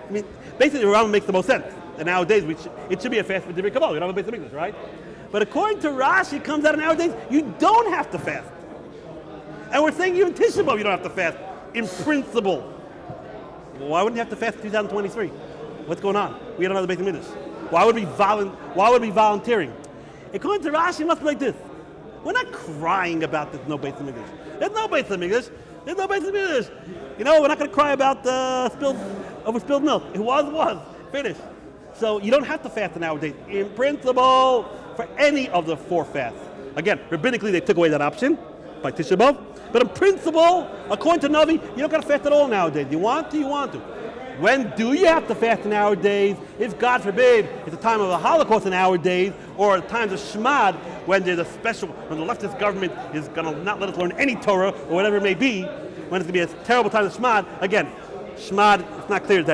I mean, basically the Rambam makes the most sense. And nowadays, it should be a fast for Divrei Kabbalah. We don't have a base of English, right? But according to Rashi, it comes out nowadays, you don't have to fast. And we're saying even Tisha B'Av, you don't have to fast, in principle. Well, why wouldn't you have to fast in 2023? What's going on? We don't have the base of English. Why would we volunteering? According to Rashi, it must be like this. We're not crying about there's no base of English. There's no base of English. There's no base of English. We're not going to cry about spilled milk. It was. Finish. So you don't have to fast nowadays, in principle, for any of the 4 fasts. Again, rabbinically, they took away that option by Tisha B'Av. But in principle, according to Navi, you don't got to fast at all nowadays. You want to. When do you have to fast nowadays? If, God forbid, it's the time of the Holocaust in our days, or the times of Shmad, when there's when the leftist government is going to not let us learn any Torah, or whatever it may be, when it's going to be a terrible time of Shmad. Again, Shmad, it's not clear,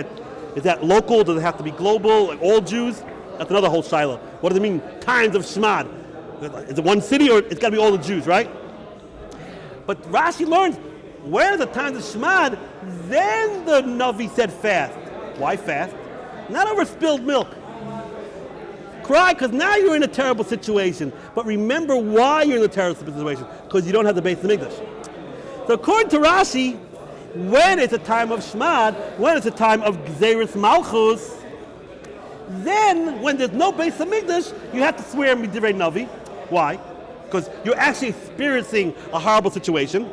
is that local? Does it have to be global, like all Jews? That's another whole shiloh. What does it mean, times of Shmad? Is it one city, or it's got to be all the Jews, right? But Rashi learns, where the times of Shmad, then the Navi said fast. Why fast? Not over spilled milk. Cry, because now you're in a terrible situation. But remember why you're in a terrible situation, because you don't have the base of English. So according to Rashi, when it's a time of Shmad, when it's a time of Gzeirus Malchus, then when there's no base of English, you have to swear Midivrei Navi. Why? Because you're actually experiencing a horrible situation,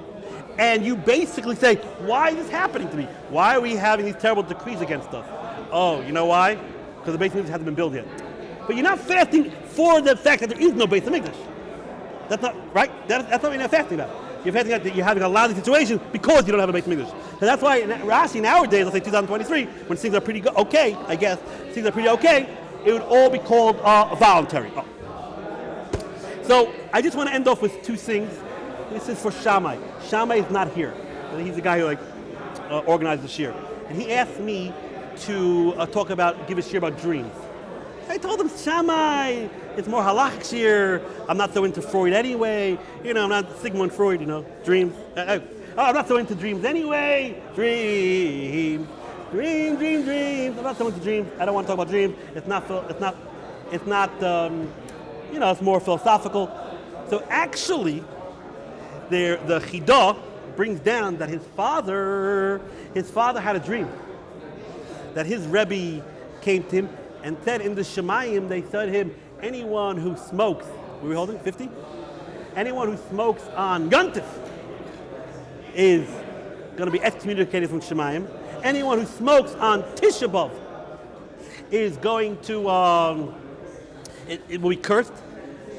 and you basically say, why is this happening to me? Why are we having these terrible decrees against us? Oh, you know why? Because the base of English hasn't been built yet. But you're not fasting for the fact that there is no base of English. That's not, right? That's not what you're fasting about. You're fasting that you're having a lousy situation because you don't have a base of English. So that's why Rashi nowadays, let's say 2023, when things are pretty good, okay, I guess, things are pretty okay, it would all be called voluntary. Oh. So I just want to end off with 2 things. This is for Shammai. Shammai is not here. He's the guy who organized the shir. And he asked me to give a shir about dreams. I told him, Shammai, it's more halachic shir. I'm not so into Freud anyway. I'm not Sigmund Freud, dreams. I'm not so into dreams anyway. Dreams. I'm not so into dreams. I don't want to talk about dreams. It's more philosophical. So actually, the Chidah brings down that his father had a dream. That his Rebbe came to him and said in the Shemayim, they said to him, anyone who smokes, what are we holding, 50? Anyone who smokes on Yontif is going to be excommunicated from Shemayim. Anyone who smokes on Tisha B'Av is going to, it will be cursed.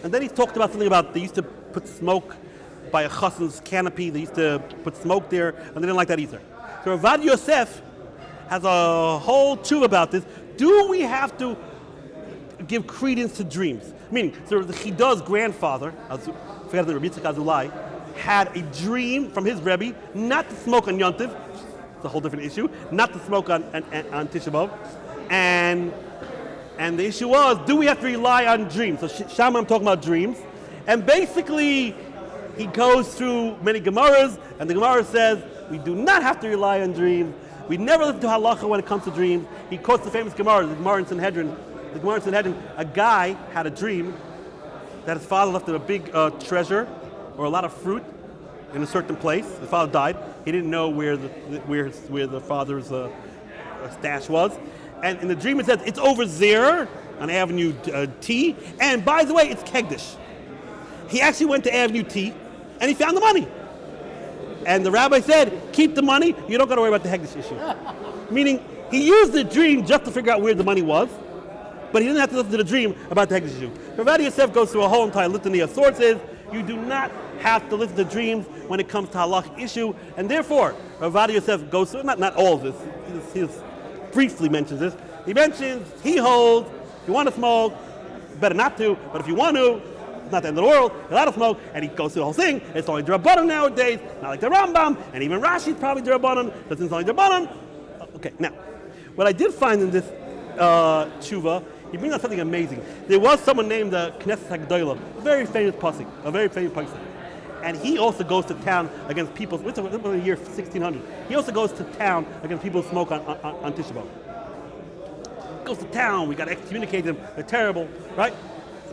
And then he talked about something about they used to put smoke by a chassan's canopy. They used to put smoke there, and they didn't like that either. So Ravad Yosef has a whole tshuva about this. Do we have to give credence to dreams? Meaning, so the Chida's grandfather, I forgot the Rabbi Yitzchak Azulai, had a dream from his Rebbe not to smoke on Yontif. It's a whole different issue. Not to smoke on Tisha B'Av. And the issue was, do we have to rely on dreams? So Shama, I'm talking about dreams. And basically, he goes through many Gemaras, and the Gemara says, we do not have to rely on dreams. We never listen to Halacha when it comes to dreams. He quotes the famous Gemara, the Gemara in Sanhedrin. The Gemara in Sanhedrin, a guy had a dream that his father left him a big treasure or a lot of fruit in a certain place. The father died. He didn't know where the father's stash was. And in the dream it says, it's over there on Avenue T. And by the way, it's Kegdish. He actually went to Avenue T and he found the money. And the rabbi said, keep the money, you don't got to worry about the Hegdish issue. Meaning, he used the dream just to figure out where the money was, but he didn't have to listen to the dream about the Hegdish issue. Rabbi Yosef goes through a whole entire litany of sources. You do not have to listen to dreams when it comes to halachic issue, and therefore, Rabbi Yosef goes through, not all of this, he briefly mentions this. He mentions, he holds, if you want to smoke, better not to, but if you want to, it's not the end of the world, you're allowed to smoke, and he goes through the whole thing. It's only D'Rabbanan nowadays, not like the Rambam, and even Rashi's probably D'Rabbanan, but it's only D'Rabbanan. Okay, now, what I did find in this tshuva, he brings out something amazing. There was someone named Knesset HaGedolah, a very famous pasuk, and he also goes to town against people, this was the year 1600, he also goes to town against people who smoke on Tisha B'Av. Goes to town, we got to excommunicate them, they're terrible, right?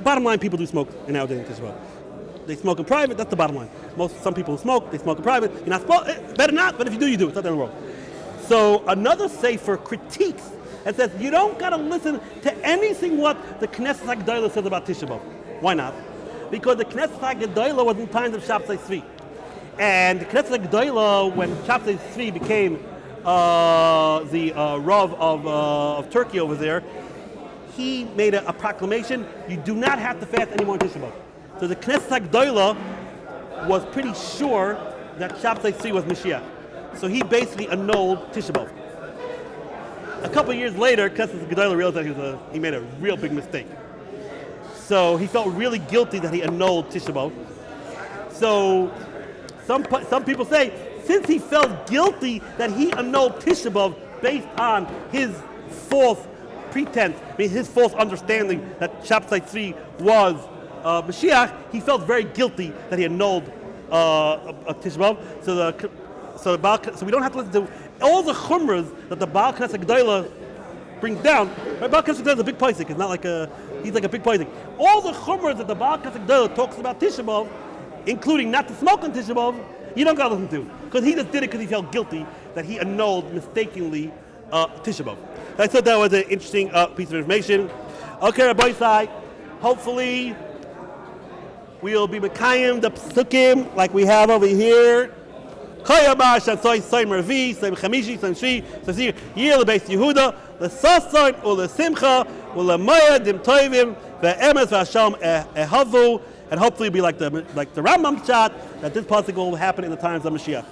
Bottom line, people do smoke nowadays in Tisha B'Av. They smoke in private, that's the bottom line. Some people who smoke, they smoke in private. You're not supposed, better not, but if you do, you do. It's not the end of the world. So another sefer critiques and says, you don't got to listen to anything what the Knesset HaGedolah says about Tisha B'Av. Why not? Because the Knesset HaGedolah was in times of Shabtai Tzvi. And the Knesset HaGedolah, when Shabtai Tzvi became the Rav of Turkey over there, he made a proclamation, you do not have to fast anymore on Tisha B'Av. So the Knesset HaGedolah was pretty sure that Shabtai Tzvi was Mashiach. So he basically annulled Tisha B'Av. A couple years later, Knesset HaGedolah realized that he made a real big mistake. So he felt really guilty that he annulled Tisha B'Av. So some people say, since he felt guilty that he annulled Tisha B'Av based on his false pretense, I mean his false understanding that Shabtai Tzvi was Mashiach, he felt very guilty that he annulled Tisha B'Av. So we don't have to listen to all the chumras that the Baal Knesset HaGedolah brings down. Right? Baal Knesset HaGedolah is a big poisik. It's not like he's like a big poisik. All the chumras that the Baal Knesset HaGedolah talks about Tisha B'Av, including not to smoke on Tisha B'Av, you don't got to listen to. Because he just did it because he felt guilty that he annulled mistakenly Tisha B'Av. I thought that was an interesting piece of information. Okay, Rabbi side, hopefully we'll be Mekayim the Psukim like we have over here. Koyama Shansoy Soy Mervi, Soy Chamishi, Soy Shvi, Soy Yir LeBeis Yehuda, LeSason UleSimcha, UleMoya Dim Toivim, VeEmes VeHashem Ehavu, and hopefully be like the Rambam shot that this pasuk will happen in the times of Mashiach.